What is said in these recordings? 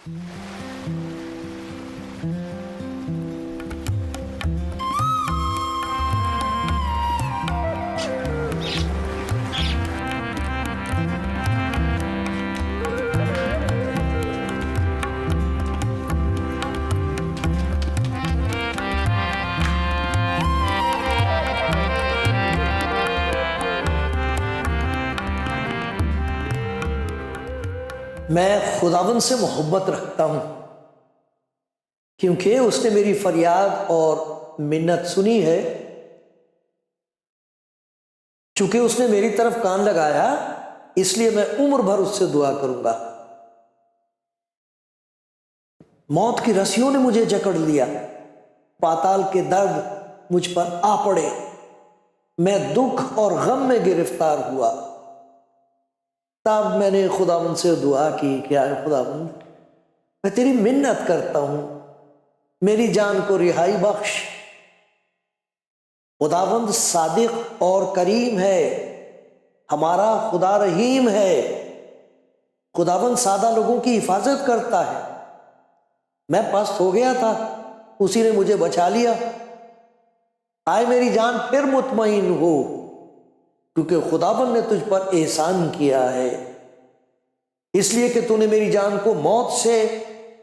میں خداوند سے محبت رکھتا ہوں کیونکہ اس نے میری فریاد اور منت سنی ہے۔ چونکہ اس نے میری طرف کان لگایا، اس لیے میں عمر بھر اس سے دعا کروں گا۔ موت کی رسیوں نے مجھے جکڑ لیا، پاتال کے درد مجھ پر آ پڑے، میں دکھ اور غم میں گرفتار ہوا۔ تب میں نے خداوند سے دعا کی کہ اے خداوند، میں تیری منت کرتا ہوں، میری جان کو رہائی بخش۔ خداوند صادق اور کریم ہے، ہمارا خدا رحیم ہے۔ خداوند سادہ لوگوں کی حفاظت کرتا ہے۔ میں پست ہو گیا تھا، اسی نے مجھے بچا لیا۔ آئے میری جان پھر مطمئن ہو، کیونکہ خداوند نے تجھ پر احسان کیا ہے، اس لیے کہ تو نے میری جان کو موت سے،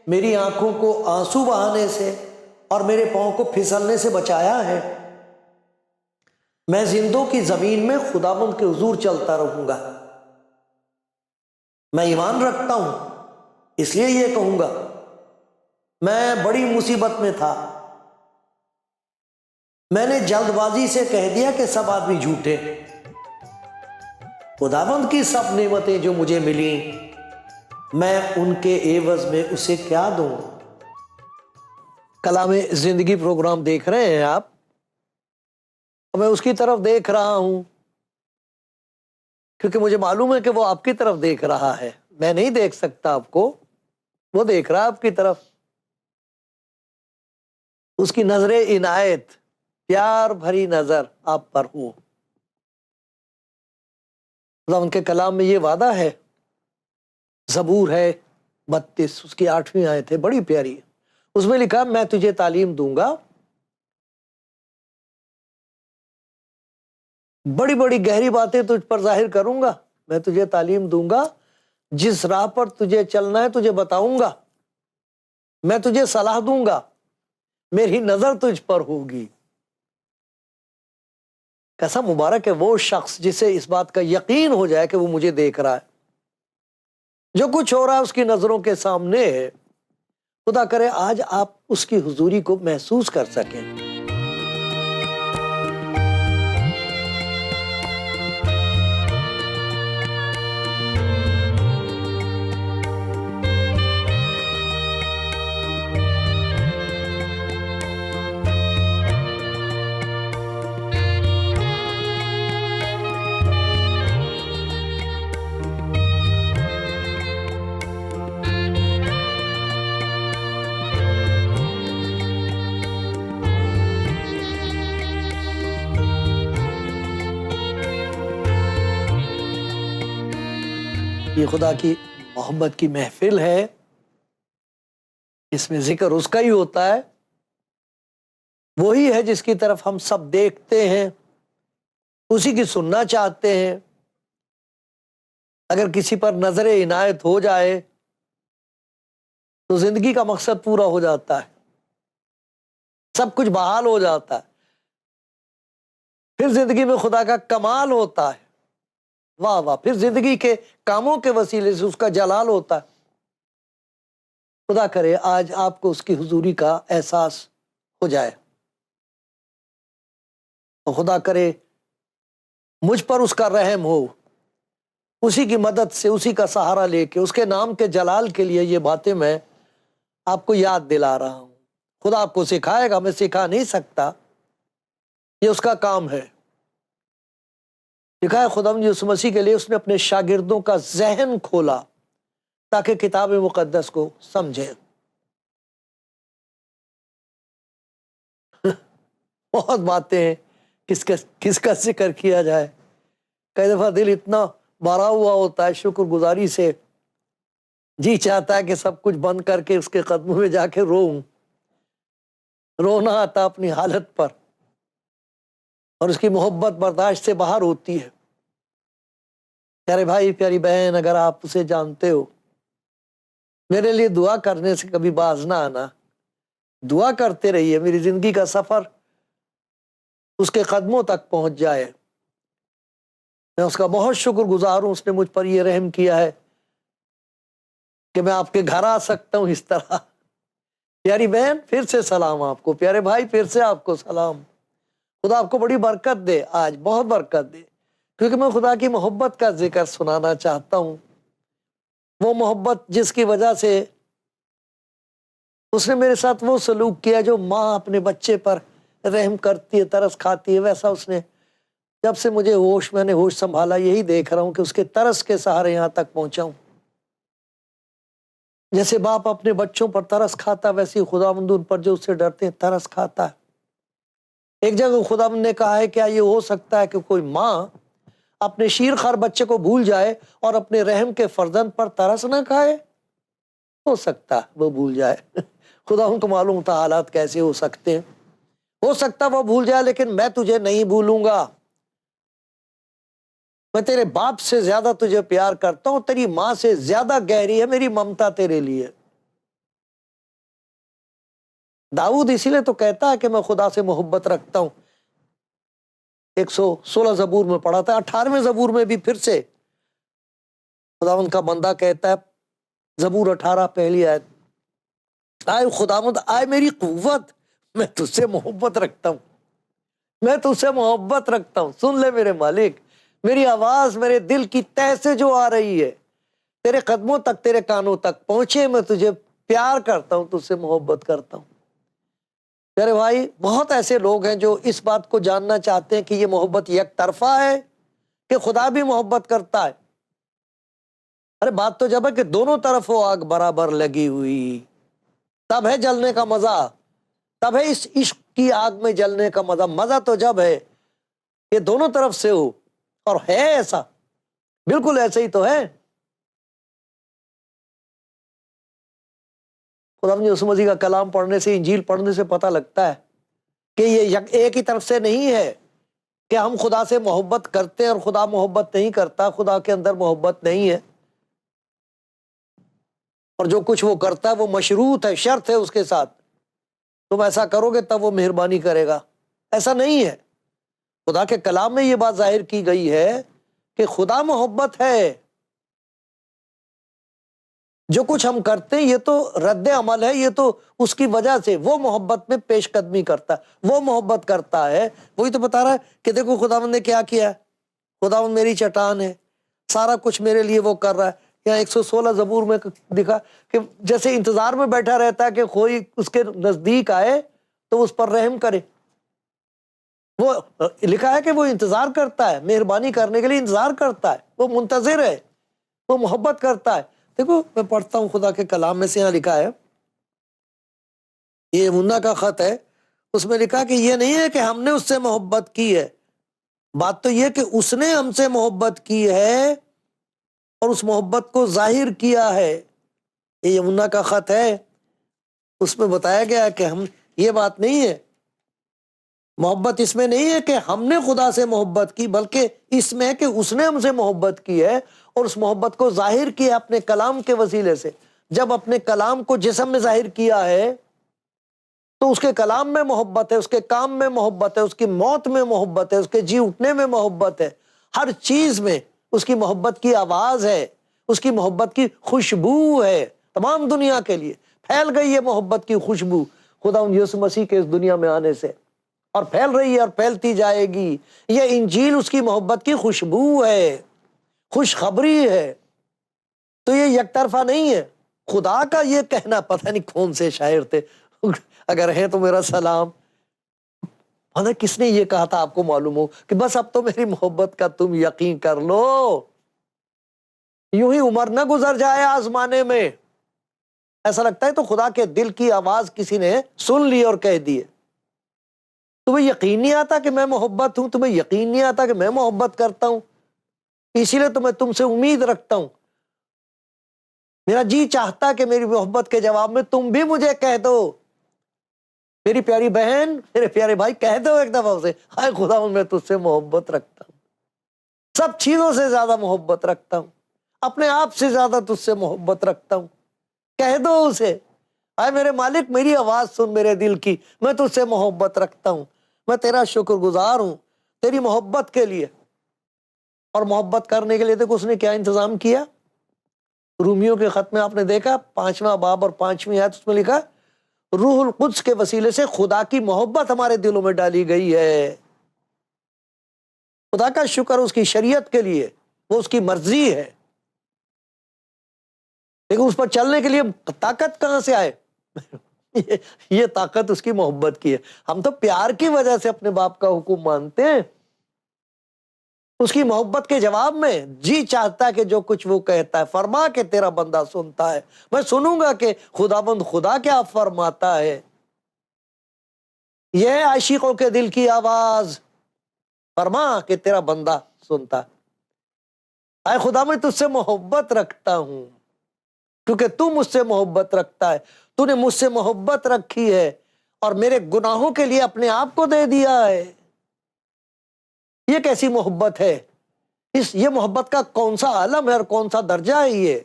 میری آنکھوں کو آنسو بہانے سے اور میرے پاؤں کو پھسلنے سے بچایا ہے۔ میں زندوں کی زمین میں خداوند کے حضور چلتا رہوں گا۔ میں ایمان رکھتا ہوں، اس لیے یہ کہوں گا، میں بڑی مصیبت میں تھا۔ میں نے جلد بازی سے کہہ دیا کہ سب آدمی جھوٹے۔ خداوند کی سب نعمتیں جو مجھے ملیں، میں ان کے عوض میں اسے کیا دوں؟ کلام زندگی پروگرام دیکھ رہے ہیں آپ، میں اس کی طرف دیکھ رہا ہوں کیونکہ مجھے معلوم ہے کہ وہ آپ کی طرف دیکھ رہا ہے۔ میں نہیں دیکھ سکتا آپ کو، وہ دیکھ رہا ہے آپ کی طرف۔ اس کی نظر عنایت، پیار بھری نظر آپ پر ہو۔ ان کے کلام میں یہ وعدہ ہے، زبور ہے 32، اس کی 8ویں آیت ہے، بڑی پیاری ہے۔ اس میں لکھا، میں تجھے تعلیم دوں گا، بڑی بڑی گہری باتیں تجھ پر ظاہر کروں گا۔ میں تجھے تعلیم دوں گا، جس راہ پر تجھے چلنا ہے تجھے بتاؤں گا، میں تجھے صلاح دوں گا، میری نظر تجھ پر ہوگی۔ کیسا مبارک ہے وہ شخص جسے اس بات کا یقین ہو جائے کہ وہ مجھے دیکھ رہا ہے، جو کچھ ہو رہا ہے اس کی نظروں کے سامنے ہے۔ خدا کرے آج آپ اس کی حضوری کو محسوس کر سکیں۔ یہ خدا کی محبت کی محفل ہے، اس میں ذکر اس کا ہی ہوتا ہے، وہی ہے جس کی طرف ہم سب دیکھتے ہیں، اسی کی سننا چاہتے ہیں۔ اگر کسی پر نظر عنایت ہو جائے تو زندگی کا مقصد پورا ہو جاتا ہے، سب کچھ بحال ہو جاتا ہے، پھر زندگی میں خدا کا کمال ہوتا ہے۔ واہ واہ، پھر زندگی کے کاموں کے وسیلے سے اس کا جلال ہوتا ہے۔ خدا کرے آج آپ کو اس کی حضوری کا احساس ہو جائے، اور خدا کرے مجھ پر اس کا رحم ہو، اسی کی مدد سے، اسی کا سہارا لے کے، اس کے نام کے جلال کے لیے یہ باتیں میں آپ کو یاد دلا رہا ہوں۔ خدا آپ کو سکھائے گا، میں سکھا نہیں سکتا، یہ اس کا کام ہے۔ لکھا ہے خداوند یسوع مسیح کے لیے اس نے اپنے شاگردوں کا ذہن کھولا تاکہ کتاب مقدس کو سمجھیں۔ بہت باتیں ہیں، کس کا ذکر کیا جائے۔ کئی دفعہ دل اتنا بھرا ہوا ہوتا ہے شکر گزاری سے، جی چاہتا ہے کہ سب کچھ بند کر کے اس کے قدموں میں جا کے روؤں، رونا آتا اپنی حالت پر، اور اس کی محبت برداشت سے باہر ہوتی ہے۔ پیارے بھائی پیاری بہن، اگر آپ اسے جانتے ہو، میرے لیے دعا کرنے سے کبھی باز نہ آنا، دعا کرتے رہیے میری زندگی کا سفر اس کے قدموں تک پہنچ جائے۔ میں اس کا بہت شکر گزار ہوں، اس نے مجھ پر یہ رحم کیا ہے کہ میں آپ کے گھر آ سکتا ہوں اس طرح۔ پیاری بہن پھر سے سلام آپ کو، پیارے بھائی پھر سے آپ کو سلام۔ خدا آپ کو بڑی برکت دے، آج بہت برکت دے، کیونکہ میں خدا کی محبت کا ذکر سنانا چاہتا ہوں، وہ محبت جس کی وجہ سے اس نے میرے ساتھ وہ سلوک کیا جو ماں اپنے بچے پر رحم کرتی ہے، ترس کھاتی ہے، ویسا اس نے جب سے مجھے میں نے ہوش سنبھالا، یہی دیکھ رہا ہوں کہ اس کے ترس کے سہارے یہاں تک پہنچا ہوں۔ جیسے باپ اپنے بچوں پر ترس کھاتا، ویسے ہی خداوند ان پر جو اس سے ڈرتے ہیں ترس کھاتا ہے۔ ایک جگہ خداوند نے کہا ہے کیا یہ ہو سکتا ہے کہ کوئی ماں اپنے شیرخوار بچے کو بھول جائے اور اپنے رحم کے فرزند پر ترس نہ کھائے؟ ہو سکتا ہے وہ بھول جائے، خداوند کو معلوم ہوتا حالات کیسے ہو سکتے ہیں، ہو سکتا وہ بھول جائے، لیکن میں تجھے نہیں بھولوں گا۔ میں تیرے باپ سے زیادہ تجھے پیار کرتا ہوں، تیری ماں سے زیادہ گہری ہے میری ممتا تیرے لیے۔ داؤد اسی لیے تو کہتا ہے کہ میں خدا سے محبت رکھتا ہوں۔ 116 زبور میں پڑھا تھا، 18ویں زبور میں بھی پھر سے خداوند کا بندہ کہتا ہے، زبور 18 پہلی آیت، آئے خداوند آئے میری قوت، میں تجھ سے محبت رکھتا ہوں، میں تجھ سے محبت رکھتا ہوں۔ سن لے میرے مالک، میری آواز میرے دل کی تہ سے جو آ رہی ہے، تیرے قدموں تک، تیرے کانوں تک پہنچے، میں تجھے پیار کرتا ہوں، تجھ سے محبت کرتا ہوں۔ میرے بھائی بہت ایسے لوگ ہیں جو اس بات کو جاننا چاہتے ہیں کہ یہ محبت یک طرفہ ہے کہ خدا بھی محبت کرتا ہے۔ ارے بات تو جب ہے کہ دونوں طرف وہ آگ برابر لگی ہوئی، تب ہے جلنے کا مزہ، تب ہے اس عشق کی آگ میں جلنے کا مزہ۔ مزہ تو جب ہے کہ دونوں طرف سے ہو، اور ہے ایسا، بالکل ایسے ہی تو ہے۔ خدا یسوع مسیح کا کلام پڑھنے سے، انجیل پڑھنے سے پتہ لگتا ہے کہ یہ ایک ہی طرف سے نہیں ہے کہ ہم خدا سے محبت کرتے ہیں اور خدا محبت نہیں کرتا، خدا کے اندر محبت نہیں ہے، اور جو کچھ وہ کرتا ہے وہ مشروط ہے، شرط ہے اس کے ساتھ، تم ایسا کرو گے تب وہ مہربانی کرے گا۔ ایسا نہیں ہے، خدا کے کلام میں یہ بات ظاہر کی گئی ہے کہ خدا محبت ہے، جو کچھ ہم کرتے ہیں یہ تو رد عمل ہے، یہ تو اس کی وجہ سے وہ محبت میں پیش قدمی کرتا ہے، وہ محبت کرتا ہے۔ وہی تو بتا رہا ہے کہ دیکھو خداوند نے کیا کیا ہے، خداوند میری چٹان ہے، سارا کچھ میرے لیے وہ کر رہا ہے۔ یہاں 116 زبور میں دکھا کہ جیسے انتظار میں بیٹھا رہتا ہے کہ کوئی اس کے نزدیک آئے تو اس پر رحم کرے۔ وہ لکھا ہے کہ وہ انتظار کرتا ہے، مہربانی کرنے کے لیے انتظار کرتا ہے، وہ منتظر ہے، وہ محبت کرتا ہے۔ دیکھو میں پڑھتا ہوں خدا کے کلام میں سے، یہاں لکھا ہے، یہ یمنا کا خط ہے، اس میں لکھا کہ یہ نہیں ہے کہ ہم نے اس سے محبت کی ہے، بات تو یہ کہ اس نے ہم سے محبت کی ہے اور اس محبت کو ظاہر کیا ہے۔ یہ یمنا کا خط ہے، اس میں بتایا گیا کہ ہم، یہ بات نہیں ہے، محبت اس میں نہیں ہے کہ ہم نے خدا سے محبت کی، بلکہ اس میں ہے کہ اس نے ہم سے محبت کی ہے اور اس محبت کو ظاہر کیا اپنے کلام کے وسیلے سے۔ جب اپنے کلام کو جسم میں ظاہر کیا ہے تو اس کے کلام میں محبت ہے، اس کے کام میں محبت ہے، اس کی موت میں محبت ہے، اس کے جی اٹھنے میں محبت ہے، ہر چیز میں اس کی محبت کی آواز ہے، اس کی محبت کی خوشبو ہے، تمام دنیا کے لیے پھیل گئی ہے محبت کی خوشبو خدا یسوع مسیح کے اس دنیا میں آنے سے، اور پھیل رہی ہے اور پھیلتی جائے گی۔ یہ انجیل اس کی محبت کی خوشبو ہے، خوشخبری ہے، تو یہ یک طرفہ نہیں ہے۔ خدا کا یہ کہنا، پتہ نہیں کون سے شاعر تھے، اگر ہیں تو میرا سلام، کس نے یہ کہا تھا آپ کو معلوم ہو کہ بس اب تو میری محبت کا تم یقین کر لو، یوں ہی عمر نہ گزر جائے آزمانے میں۔ ایسا لگتا ہے تو خدا کے دل کی آواز کسی نے سن لی اور کہہ دی ہے۔ تمہیں یقین نہیں آتا کہ میں محبت ہوں، تمہیں یقین نہیں آتا کہ میں محبت کرتا ہوں، اسی لیے تو میں تم سے امید رکھتا ہوں۔ میرا جی چاہتا کہ میری محبت کے جواب میں تم بھی مجھے کہہ دو، میری پیاری بہن، میرے پیارے بھائی، کہہ دو ایک دفعہ اسے، ہائے خدا میں تجھ سے محبت رکھتا ہوں، سب چیزوں سے زیادہ محبت رکھتا ہوں، اپنے آپ سے زیادہ تجھ سے محبت رکھتا ہوں، کہہ دو اسے، اے میرے مالک میری آواز سن میرے دل کی، میں تجھ سے محبت رکھتا ہوں، میں تیرا شکر گزار ہوں تیری محبت کے لیے۔ اور محبت کرنے کے لیے دیکھو اس نے کیا انتظام کیا، رومیوں کے خط میں آپ نے دیکھا 5واں باب اور 5ویں آیت، اس میں لکھا روح القدس کے وسیلے سے خدا کی محبت ہمارے دلوں میں ڈالی گئی ہے۔ خدا کا شکر اس کی شریعت کے لیے، وہ اس کی مرضی ہے، لیکن اس پر چلنے کے لیے طاقت کہاں سے آئے؟ یہ طاقت اس کی محبت کی ہے۔ ہم تو پیار کی وجہ سے اپنے باپ کا حکم مانتے ہیں، اس کی محبت کے جواب میں جی چاہتا ہے کہ جو کچھ وہ کہتا ہے، فرما کہ تیرا بندہ سنتا ہے، میں سنوں گا کہ خداوند خدا کیا فرماتا ہے۔ یہ عاشقوں کے دل کی آواز، فرما کہ تیرا بندہ سنتا ہے۔ اے خدا میں تجھ سے محبت رکھتا ہوں کیونکہ تو مجھ سے محبت رکھتا ہے، تو نے مجھ سے محبت رکھی ہے اور میرے گناہوں کے لیے اپنے آپ کو دے دیا ہے۔ یہ کیسی محبت ہے؟ یہ محبت کا کون سا عالم ہے اور کون سا درجہ ہے؟ یہ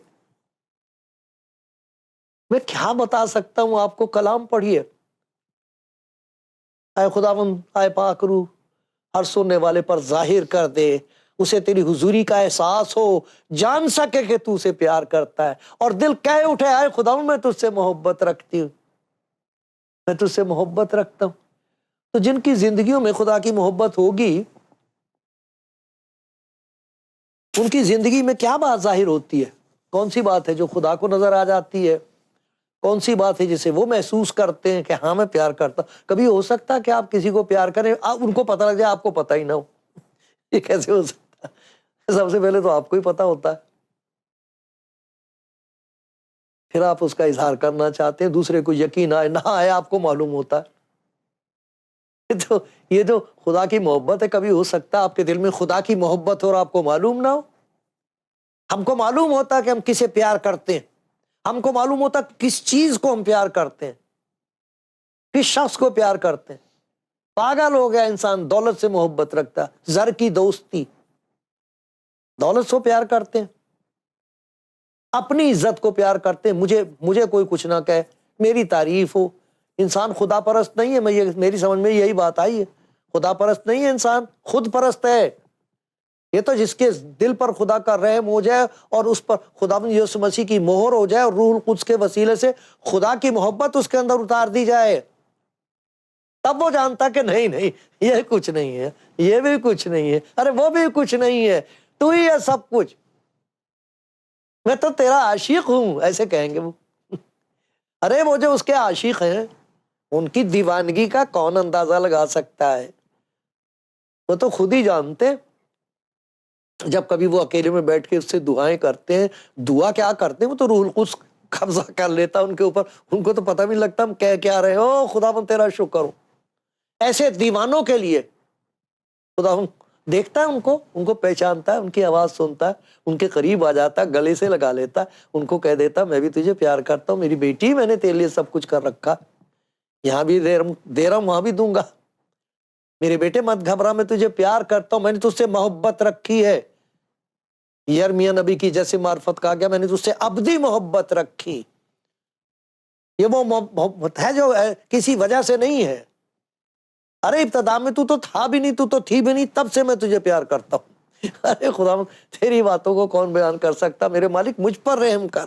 میں کیا بتا سکتا ہوں آپ کو، کلام پڑھیے۔ اے خداوند، اے پاک روح، ہر سننے والے پر ظاہر کر دے، اسے تیری حضوری کا احساس ہو، جان سکے کہ تو اسے پیار کرتا ہے، اور دل کہہ اٹھے اے خداوند میں تجھ سے محبت رکھتی ہوں، میں تجھ سے محبت رکھتا ہوں۔ تو جن کی زندگیوں میں خدا کی محبت ہوگی، ان کی زندگی میں کیا بات ظاہر ہوتی ہے؟ کون سی بات ہے جو خدا کو نظر آ جاتی ہے؟ کون سی بات ہے جسے وہ محسوس کرتے ہیں کہ ہاں میں پیار کرتا ہوں؟ کبھی ہو سکتا ہے کہ آپ کسی کو پیار کریں، ان کو پتہ لگ جائے آپ کو پتہ ہی نہ ہو؟ یہ کیسے ہو سکتا ہے؟ سب سے پہلے تو آپ کو ہی پتہ ہوتا ہے، پھر آپ اس کا اظہار کرنا چاہتے ہیں، دوسرے کو یقین آئے نہ آئے آپ کو معلوم ہوتا ہے۔ تو یہ جو خدا کی محبت ہے، کبھی ہو سکتا ہے آپ کے دل میں خدا کی محبت ہو اور آپ کو معلوم نہ ہو؟ ہم کو معلوم ہوتا کہ ہم کسے پیار کرتے ہیں، ہم کو معلوم ہوتا کس چیز کو ہم پیار کرتے ہیں، کس شخص کو پیار کرتے ہیں۔ پاگل ہو گیا انسان، دولت سے محبت رکھتا ہے، زر کی دوستی، دولت سے پیار کرتے ہیں، اپنی عزت کو پیار کرتے ہیں، مجھے کوئی کچھ نہ کہے، میری تعریف ہو۔ انسان خدا پرست نہیں ہے، میری سمجھ میں یہی بات آئی ہے، خدا پرست نہیں ہے انسان، خود پرست ہے۔ یہ تو جس کے دل پر خدا کا رحم ہو جائے اور اس پر خدا یسوع مسیح کی مہر ہو جائے اور روح القدس کے وسیلے سے خدا کی محبت اس کے اندر اتار دی جائے، تب وہ جانتا کہ نہیں یہ کچھ نہیں ہے، یہ بھی کچھ نہیں ہے، ارے وہ بھی کچھ نہیں ہے، تو ہی ہے سب کچھ، میں تو تیرا عاشق ہوں، ایسے کہیں گے وہ۔ ارے وہ جو اس کے عاشق ہیں، ان کی دیوانگی کا کون اندازہ لگا سکتا ہے؟ وہ تو خود ہی جانتے، جب کبھی وہ اکیلے میں بیٹھ کے اس سے دعائیں کرتے ہیں، دعا کیا کرتے ہیں، وہ تو روح القدس قبضہ کر لیتا ان کے اوپر، ان کو تو پتہ بھی نہیں لگتا ہم کہہ کیا رہے ہو، خداوند تیرا شکر ہو۔ ایسے دیوانوں کے لیے خداوند دیکھتا ہے ان کو پہچانتا ہے، ان کی آواز سنتا ہے، ان کے قریب آ جاتا ہے، گلے سے لگا لیتا ہے، ان کو کہہ دیتا میں بھی تجھے پیار کرتا ہوں، میری بیٹی میں نے تیرے لیے سب کچھ کر رکھا، یہاں بھی دے رہا ہوں وہاں بھی دوں گا، میرے بیٹے مت گھبرا، میں تجھے پیار کرتا ہوں، میں نے تجھ سے محبت رکھی ہے۔ یرمیہ نبی کی جیسے معرفت کہا گیا، میں نے تجھ سے ابدی محبت رکھی۔ یہ وہ محبت ہے جو کسی وجہ سے نہیں ہے، ارے ابتدا میں تو تھا بھی نہیں، تو تھی بھی نہیں، تب سے میں تجھے پیار کرتا ہوں۔ ارے خدا تیری باتوں کو کون بیان کر سکتا؟ میرے مالک مجھ پر رحم کر۔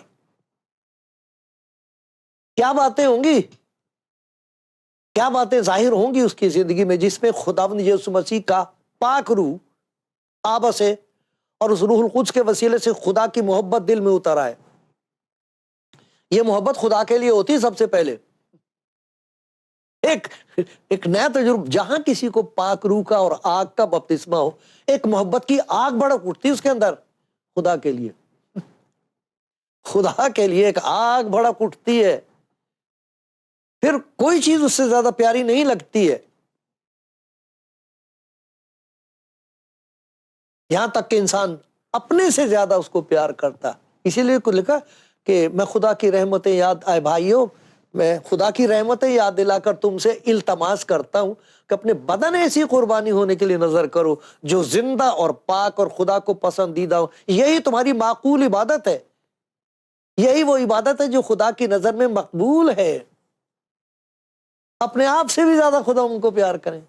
کیا باتیں ہوں گی، کیا باتیں ظاہر ہوں گی اس کی زندگی میں، جس میں خداوند یسوع مسیح کا پاک روح آب سے اور اس روح القدس کے وسیلے سے خدا کی محبت دل میں اتر آئے۔ یہ محبت خدا کے لیے ہوتی سب سے پہلے، ایک نیا تجربہ، جہاں کسی کو پاک روح کا اور آگ کا بپتسمہ ہو، ایک محبت کی آگ بڑک اٹھتی اس کے اندر، خدا کے لیے، خدا کے لیے ایک آگ بڑک اٹھتی ہے، پھر کوئی چیز اس سے زیادہ پیاری نہیں لگتی ہے، یہاں تک کہ انسان اپنے سے زیادہ اس کو پیار کرتا۔ اسی لیے لکھا کہ میں خدا کی رحمتیں یاد آئے بھائیوں، میں خدا کی رحمتیں یاد دلا کر تم سے التماس کرتا ہوں کہ اپنے بدن ایسی قربانی ہونے کے لیے نظر کرو جو زندہ اور پاک اور خدا کو پسندیدہ ہو۔ یہی تمہاری معقول عبادت ہے، یہی وہ عبادت ہے جو خدا کی نظر میں مقبول ہے۔ اپنے آپ سے بھی زیادہ خدا ان کو پیار کریں،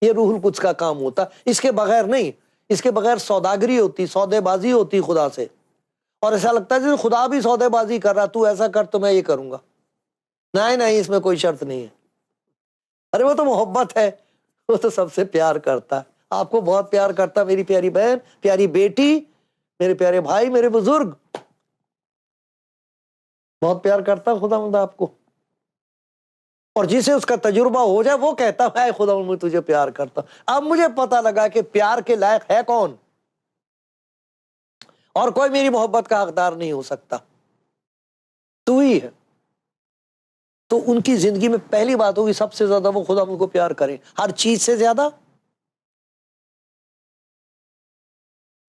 یہ روح القدس کا کام ہوتا، اس کے بغیر نہیں، اس کے بغیر سوداگری ہوتی، سودے بازی ہوتی خدا سے، اور ایسا لگتا ہے جیسے خدا بھی سودے بازی کر رہا، تو ایسا کر تو میں یہ کروں گا۔ نہیں نہیں، اس میں کوئی شرط نہیں ہے۔ ارے وہ تو محبت ہے، وہ تو سب سے پیار کرتا ہے، آپ کو بہت پیار کرتا، میری پیاری بہن، پیاری بیٹی، میرے پیارے بھائی، میرے بزرگ، بہت پیار کرتا خدا مند آپ کو۔ اور جسے اس کا تجربہ ہو جائے وہ کہتا ہے خدا میں تجھے پیار کرتا۔ اب مجھے پتا لگا کہ پیار کے لائق ہے کون، اور کوئی میری محبت کا حقدار نہیں ہو سکتا، تو ہی ہے۔ تو ان کی زندگی میں پہلی بات ہوگی سب سے زیادہ وہ خدا ان کو پیار کریں، ہر چیز سے زیادہ،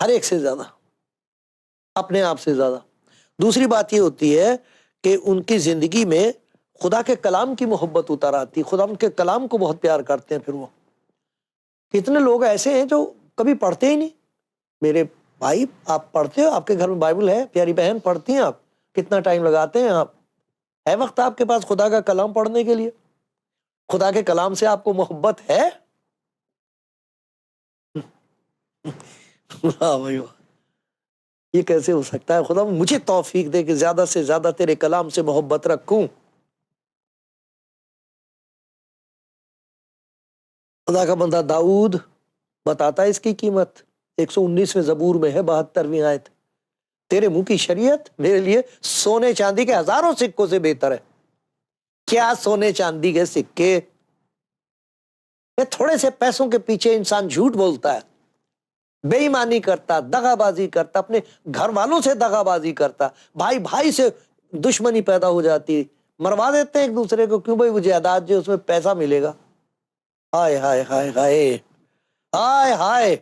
ہر ایک سے زیادہ، اپنے آپ سے زیادہ۔ دوسری بات یہ ہوتی ہے کہ ان کی زندگی میں خدا کے کلام کی محبت اتر آتی، خدا ان کے کلام کو بہت پیار کرتے ہیں۔ پھر وہ کتنے لوگ ایسے ہیں جو کبھی پڑھتے ہی نہیں۔ میرے بھائی، آپ پڑھتے ہو؟ آپ کے گھر میں بائبل ہے؟ پیاری بہن، پڑھتی ہیں آپ؟ کتنا ٹائم لگاتے ہیں آپ؟ ہے وقت آپ کے پاس خدا کا کلام پڑھنے کے لیے؟ خدا کے کلام سے آپ کو محبت ہے؟ واہ بھائی واہ، یہ کیسے ہو سکتا ہے؟ خدا مجھے توفیق دے کہ زیادہ سے زیادہ تیرے کلام سے محبت رکھوں۔ خدا کا بندہ داؤد بتاتا ہے اس کی قیمت، 119ویں زبور میں ہے، 72ویں آیت، تیرے منہ کی شریعت میرے لیے سونے چاندی کے ہزاروں سکوں سے بہتر ہے۔ کیا سونے چاندی کے سکے؟ تھوڑے سے پیسوں کے پیچھے انسان جھوٹ بولتا ہے، بے ایمانی کرتا، دغا بازی کرتا، اپنے گھر والوں سے دغا بازی کرتا، بھائی بھائی سے دشمنی پیدا ہو جاتی، مروا دیتے ہیں ایک دوسرے کو، کیوں بھائی؟ وہ جائیداد جو اس میں پیسہ ملے گا۔ ہائے ہائے ہائے ہائے ہائے ہائے۔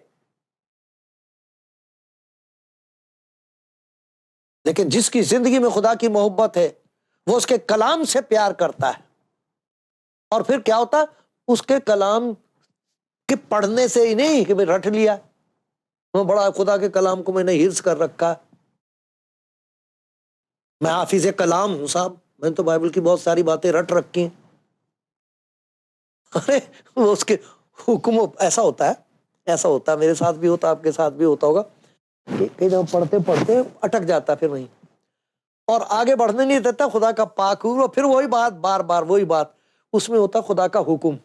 لیکن جس کی زندگی میں خدا کی محبت ہے وہ اس کے کلام سے پیار کرتا ہے، اور پھر کیا ہوتا ہے؟ اس کے کلام کے پڑھنے سے ہی نہیں کہ میں رٹ لیا، وہ بڑا خدا کے کلام کو میں نے حفظ کر رکھا، میں حافظ کلام ہوں صاحب، میں نے تو بائبل کی بہت ساری باتیں رٹ رکھی ہیں۔ ارے وہ اس کے حکم، ایسا ہوتا ہے، ایسا ہوتا ہے، میرے ساتھ بھی ہوتا، آپ کے ساتھ بھی ہوتا ہوگا کہ کئی دفعہ پڑھتے پڑھتے اٹک جاتا پھر وہیں، اور آگے بڑھنے نہیں دیتا خدا کا پاک حکم، پھر وہی بات بار بار وہی بات، اس میں ہوتا خدا کا حکم۔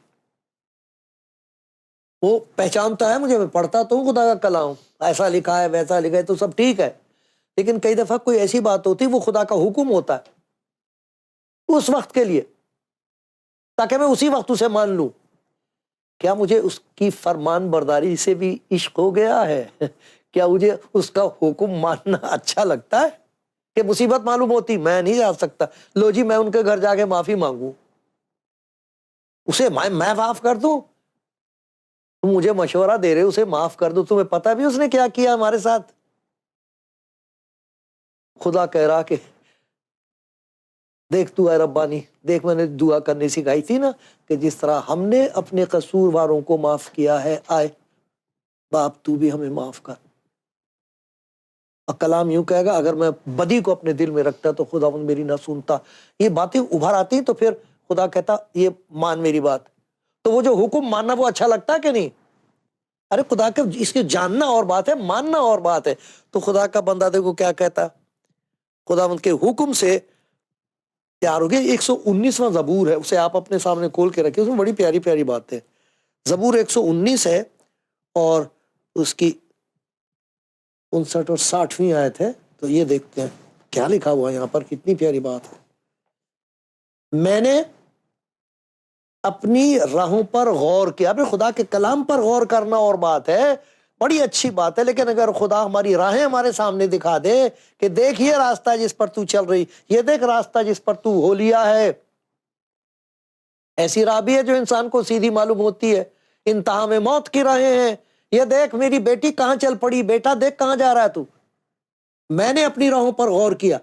وہ پہچانتا ہے مجھے، میں پڑھتا تو ہوں خدا کا کلام، ایسا لکھا ہے ویسا لکھا ہے تو سب ٹھیک ہے، لیکن کئی دفعہ کوئی ایسی بات ہوتی وہ خدا کا حکم ہوتا ہے اس وقت کے لیے، تاکہ میں اسی وقت اسے مان لوں۔ کیا مجھے اس کی فرمان برداری سے بھی عشق ہو گیا ہے؟ کیا مجھے اس کا حکم ماننا اچھا لگتا ہے؟ کہ مصیبت معلوم ہوتی میں نہیں جا سکتا، لو جی میں ان کے گھر جا کے معافی مانگوں، اسے میں معاف کر دوں؟ تم مجھے مشورہ دے رہے اسے معاف کر دو، تمہیں پتہ بھی اس نے کیا کیا ہمارے ساتھ؟ خدا کہہ رہا کہ دیکھ تو اے ربانی، دیکھ میں نے دعا کرنی سکھائی تھی نا، کہ جس طرح ہم نے اپنے قصورواروں کو معاف کیا ہے، آئے باپ تو بھی ہمیں معاف کر۔ اور کلام یوں کہے گا، اگر میں بدی کو اپنے دل میں رکھتا تو خداوند میری نہ سنتا۔ یہ باتیں ابھر آتی ہیں تو پھر خدا کہتا یہ مان میری بات، تو وہ جو حکم ماننا وہ اچھا لگتا ہے کہ نہیں؟ ارے خدا کے اس کے جاننا اور بات ہے، ماننا اور بات ہے۔ تو خدا کا بندہ دیکھو کیا کہتا، خداوند کے حکم سے پیار ہو گیا۔ 119واں زبور ہے، اسے آپ اپنے سامنے کھول کے رکھیں، اس میں بڑی پیاری پیاری بات ہے۔ زبور 119 ہے اور اس کی 59 اور 60ویں آیت ہے، تو یہ دیکھتے ہیں کیا لکھا ہوا ہے یہاں پر، کتنی پیاری بات ہے۔ میں نے اپنی راہوں پر غور کیا۔ اب خدا کے کلام پر غور کرنا اور بات ہے، بڑی اچھی بات ہے، لیکن اگر خدا ہماری راہیں ہمارے سامنے دکھا دے کہ دیکھ یہ راستہ جس پر تو چل رہی، یہ دیکھ راستہ جس پر تو ہو لیا ہے، ایسی راہ بھی ہے جو انسان کو سیدھی معلوم ہوتی ہے، انتہا میں موت کی راہیں ہیں، یہ دیکھ میری بیٹی کہاں چل پڑی، بیٹا دیکھ کہاں جا رہا ہے تو۔ میں نے اپنی راہوں پر غور کیا،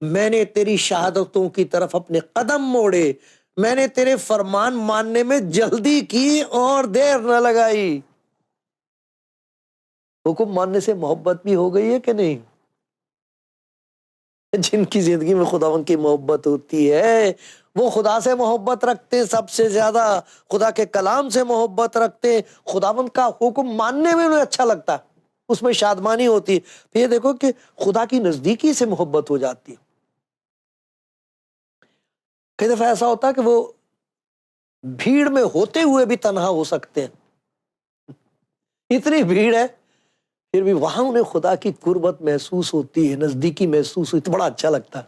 میں نے تیری شہادتوں کی طرف اپنے قدم موڑے، میں نے تیرے فرمان ماننے میں جلدی کی اور دیر نہ لگائی۔ حکم ماننے سے محبت بھی ہو گئی ہے کہ نہیں؟ جن کی زندگی میں خداوند کی محبت ہوتی ہے وہ خدا سے محبت رکھتے ہیں، سب سے زیادہ خدا کے کلام سے محبت رکھتے ہیں، خداوند کا حکم ماننے میں انہیں اچھا لگتا ہے، اس میں شادمانی ہوتی ہے۔ پھر یہ دیکھو کہ خدا کی نزدیکی سے محبت ہو جاتی ہے۔ کئی دفعہ ایسا ہوتا ہے کہ وہ بھیڑ میں ہوتے ہوئے بھی تنہا ہو سکتے ہیں، اتنی بھیڑ ہے پھر بھی وہاں انہیں خدا کی قربت محسوس ہوتی ہے، نزدیکی محسوس ہوتی ہے، بڑا اچھا لگتا ہے،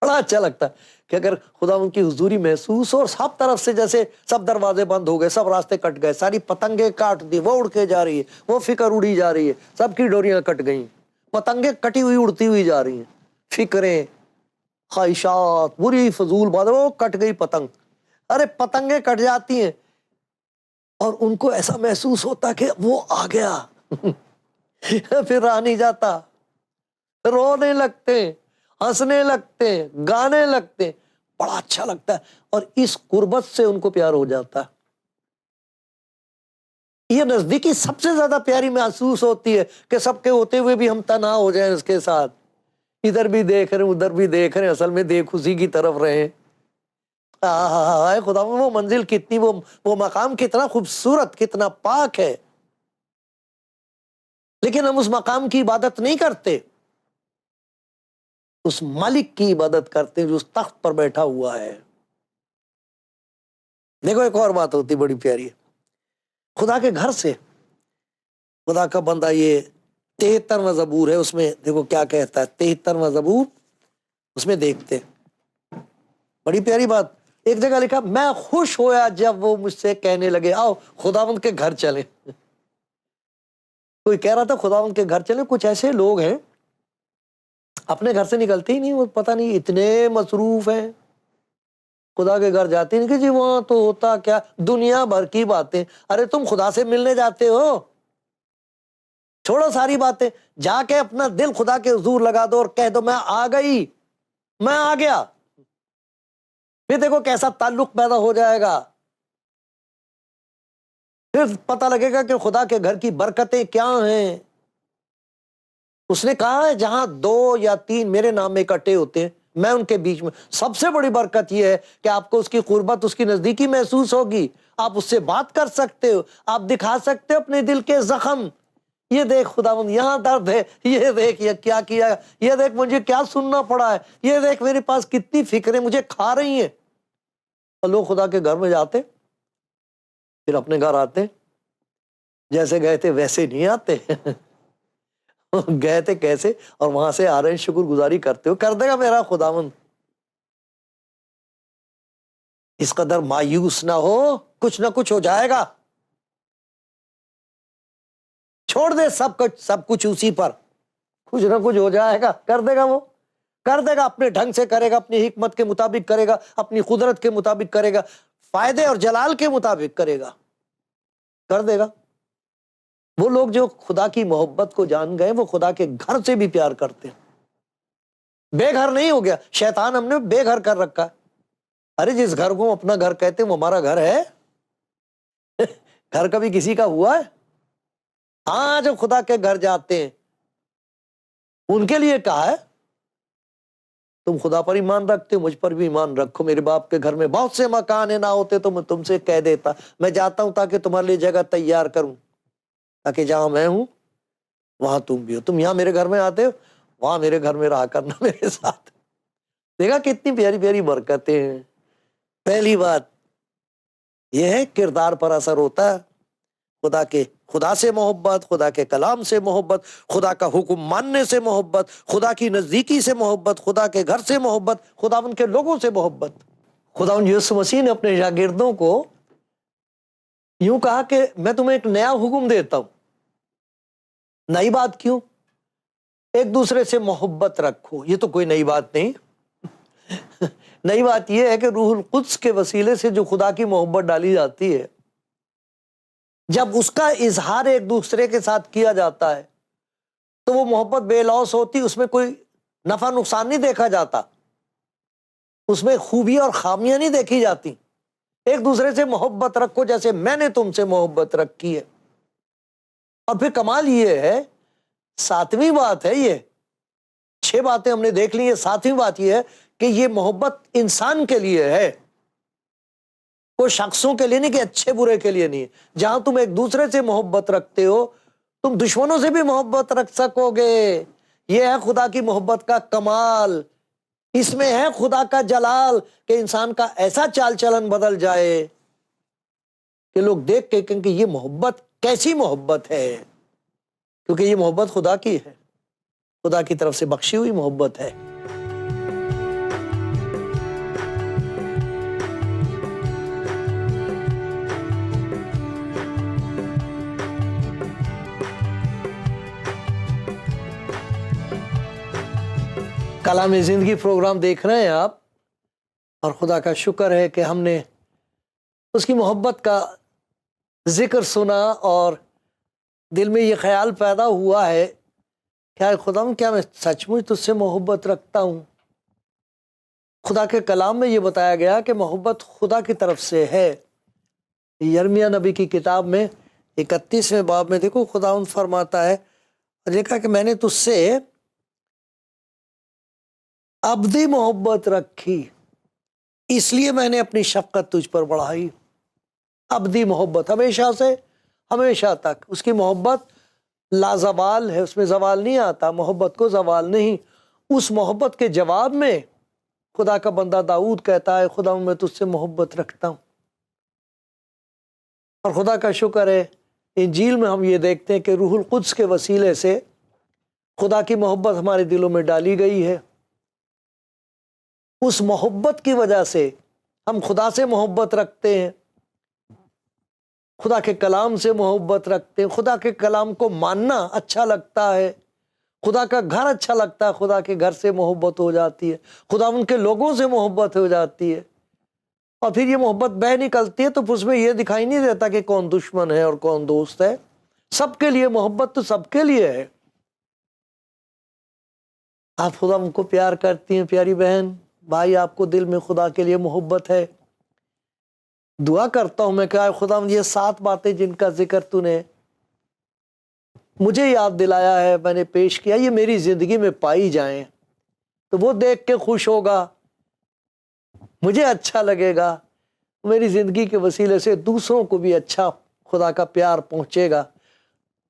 بڑا اچھا لگتا ہے کہ اگر خدا ان کی حضوری محسوس ہو اور سب طرف سے جیسے سب دروازے بند ہو گئے، سب راستے کٹ گئے، ساری پتنگیں کاٹ دی، وہ اڑ کے جا رہی ہے، وہ فکر اڑی جا رہی ہے، سب کی ڈوریاں کٹ گئیں، پتنگیں کٹی ہوئی اڑتی ہوئی جا رہی ہیں، فکریں، خواہشات، بری فضول باتیں، وہ کٹ گئی پتنگ۔ ارے پتنگیں کٹ جاتی ہیں اور ان کو ایسا محسوس ہوتا کہ وہ آ گیا پھر رہا نہیں جاتا، رونے لگتے، ہنسنے لگتے، گانے لگتے، بڑا اچھا لگتا ہے اور اس قربت سے ان کو پیار ہو جاتا ہے۔ یہ نزدیکی سب سے زیادہ پیاری محسوس ہوتی ہے کہ سب کے ہوتے ہوئے بھی ہم تنہا ہو جائیں اس کے ساتھ، ادھر بھی دیکھ رہے ہیں ادھر بھی دیکھ رہے ہیں، اصل میں دیکھ اسی کی طرف رہے۔ خدا، وہ منزل کتنی، وہ مقام کتنا خوبصورت، کتنا پاک ہے، لیکن ہم اس مقام کی عبادت نہیں کرتے، اس مالک کی عبادت کرتے ہیں جو اس تخت پر بیٹھا ہوا ہے۔ دیکھو ایک اور بات ہوتی بڑی پیاری ہے، خدا کے گھر سے خدا کا بندہ، یہ 73واں زبور ہے، اس میں دیکھو کیا کہتا ہے، 73واں زبور، اس میں دیکھتے بڑی پیاری بات، ایک جگہ لکھا، میں خوش ہویا جب وہ مجھ سے کہنے لگے آؤ خداوند کے گھر چلیں۔ کوئی کہہ رہا تھا خداوند کے گھر چلیں، کچھ ایسے لوگ ہیں اپنے گھر سے نکلتے ہی نہیں، وہ پتہ نہیں اتنے مصروف ہیں، خدا کے گھر جاتے نہیں کہ جی وہاں تو ہوتا کیا، دنیا بھر کی باتیں۔ ارے تم خدا سے ملنے جاتے ہو، چھوڑو ساری باتیں، جا کے اپنا دل خدا کے حضور لگا دو اور کہہ دو میں آ گئی، میں آ گیا، پھر دیکھو کیسا تعلق پیدا ہو جائے گا، پھر پتہ لگے گا کہ خدا کے گھر کی برکتیں کیا ہیں۔ اس نے کہا ہے جہاں 2 یا 3 میرے نام میں اکٹھے ہوتے ہیں میں ان کے بیچ میں۔ سب سے بڑی برکت یہ ہے کہ آپ کو اس کی قربت، اس کی نزدیکی محسوس ہوگی، آپ اس سے بات کر سکتے ہو، آپ دکھا سکتے ہو اپنے دل کے زخم، یہ دیکھ خداوند یہاں درد ہے، یہ دیکھ یہ کیا کیا، یہ دیکھ مجھے کیا سننا پڑا ہے، یہ دیکھ میرے پاس کتنی فکریں مجھے کھا رہی ہیں۔ اور لوگ خدا کے گھر میں جاتے پھر اپنے گھر آتے، جیسے گئے تھے ویسے نہیں آتے گئے تھے کیسے اور وہاں سے آ رہے ہیں شکر گزاری کرتے ہو، کر دے گا میرا خداوند۔ اس قدر مایوس نہ ہو، کچھ نہ کچھ ہو جائے گا، چھوڑ دے سب کچھ اسی پر، کچھ نہ کچھ ہو جائے گا، کر دے گا، وہ کر دے گا، اپنے ڈھنگ سے کرے گا، اپنی حکمت کے مطابق کرے گا، اپنی قدرت کے مطابق کرے گا، فائدے اور جلال کے مطابق کرے گا، کر دے گا۔ وہ لوگ جو خدا کی محبت کو جان گئے وہ خدا کے گھر سے بھی پیار کرتے ہیں۔ بے گھر نہیں ہو گیا، شیطان ہم نے بے گھر کر رکھا ہے۔ ارے جس گھر کو اپنا گھر کہتے ہیں وہ ہمارا گھر ہے؟ گھر کبھی کسی کا ہوا ہے؟ ہاں جو خدا کے گھر جاتے ہیں ان کے لیے کہا ہے تم خدا پر ایمان رکھتے ہو، مجھ پر بھی ایمان رکھو، میرے باپ کے گھر میں بہت سے مکان نہ ہوتے تو میں تم سے کہہ دیتا، میں جاتا ہوں تاکہ تمہارے لیے جگہ تیار کروں، تاکہ جہاں میں ہوں وہاں تم بھی ہو، تم یہاں میرے گھر میں آتے ہو وہاں میرے گھر میں رہا کرنا میرے ساتھ۔ دیکھا کتنی پیاری پیاری برکتیں ہیں۔ پہلی بات یہ ہے کردار پر اثر ہوتا ہے، خدا سے محبت، خدا کے کلام سے محبت، خدا کا حکم ماننے سے محبت، خدا کی نزدیکی سے محبت، خدا کے گھر سے محبت، خدا ان کے لوگوں سے محبت۔ خدا یسوع مسیح نے اپنے شاگردوں کو یوں کہا کہ میں تمہیں ایک نیا حکم دیتا ہوں۔ نئی بات کیوں؟ ایک دوسرے سے محبت رکھو، یہ تو کوئی نئی بات نہیں نئی بات یہ ہے کہ روح القدس کے وسیلے سے جو خدا کی محبت ڈالی جاتی ہے، جب اس کا اظہار ایک دوسرے کے ساتھ کیا جاتا ہے تو وہ محبت بے لوث ہوتی، اس میں کوئی نفع نقصان نہیں دیکھا جاتا، اس میں خوبی اور خامیاں نہیں دیکھی جاتی. ایک دوسرے سے محبت رکھو جیسے میں نے تم سے محبت رکھی ہے. اور پھر کمال یہ ہے، ساتویں بات ہے، یہ 6 باتیں ہم نے دیکھ لی ہیں، ساتویں بات یہ ہے کہ یہ محبت انسان کے لیے ہے، کوئی شخصوں کے لیے نہیں کہ اچھے برے کے لیے نہیں. جہاں تم ایک دوسرے سے محبت رکھتے ہو تم دشمنوں سے بھی محبت رکھ سکو گے. یہ ہے خدا کی محبت کا کمال، اس میں ہے خدا کا جلال کہ انسان کا ایسا چال چلن بدل جائے کہ لوگ دیکھ کے کہیں کہ یہ محبت کیسی محبت ہے، کیونکہ یہ محبت خدا کی ہے، خدا کی طرف سے بخشی ہوئی محبت ہے. کلام زندگی پروگرام دیکھ رہے ہیں آپ، اور خدا کا شکر ہے کہ ہم نے اس کی محبت کا ذکر سنا اور دل میں یہ خیال پیدا ہوا ہے کہ اے خدا کیا میں سچ مچ تجھ سے محبت رکھتا ہوں. خدا کے کلام میں یہ بتایا گیا کہ محبت خدا کی طرف سے ہے. یرمیہ نبی کی کتاب میں 31ویں باب میں دیکھو خداوند فرماتا ہے، اور دیکھا کہ میں نے تجھ سے ابدی محبت رکھی، اس لیے میں نے اپنی شفقت تجھ پر بڑھائی. ابدی محبت، ہمیشہ سے ہمیشہ تک. اس کی محبت لازوال ہے، اس میں زوال نہیں آتا، محبت کو زوال نہیں. اس محبت کے جواب میں خدا کا بندہ داؤد کہتا ہے خدا میں تجھ سے محبت رکھتا ہوں. اور خدا کا شکر ہے انجیل میں ہم یہ دیکھتے ہیں کہ روح القدس کے وسیلے سے خدا کی محبت ہمارے دلوں میں ڈالی گئی ہے. اس محبت کی وجہ سے ہم خدا سے محبت رکھتے ہیں، خدا کے کلام سے محبت رکھتے ہیں، خدا کے کلام کو ماننا اچھا لگتا ہے، خدا کا گھر اچھا لگتا ہے، خدا کے گھر سے محبت ہو جاتی ہے، خدا ان کے لوگوں سے محبت ہو جاتی ہے. اور پھر یہ محبت بہہ نکلتی ہے تو اس میں یہ دکھائی نہیں دیتا کہ کون دشمن ہے اور کون دوست ہے. سب کے لیے محبت تو سب کے لیے ہے. آپ خدا ان کو پیار کرتی ہیں پیاری بہن بھائی، آپ کو دل میں خدا کے لیے محبت ہے. دعا کرتا ہوں میں کہ اے خدا یہ 7 باتیں جن کا ذکر تو نے مجھے یاد دلایا ہے، میں نے پیش کیا، یہ میری زندگی میں پائی جائیں تو وہ دیکھ کے خوش ہوگا، مجھے اچھا لگے گا، میری زندگی کے وسیلے سے دوسروں کو بھی اچھا خدا کا پیار پہنچے گا.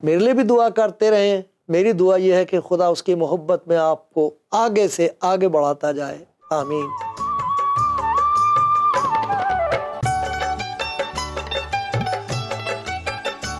میرے لیے بھی دعا کرتے رہیں. میری دعا یہ ہے کہ خدا اس کی محبت میں آپ کو آگے سے آگے بڑھاتا جائے. آمین.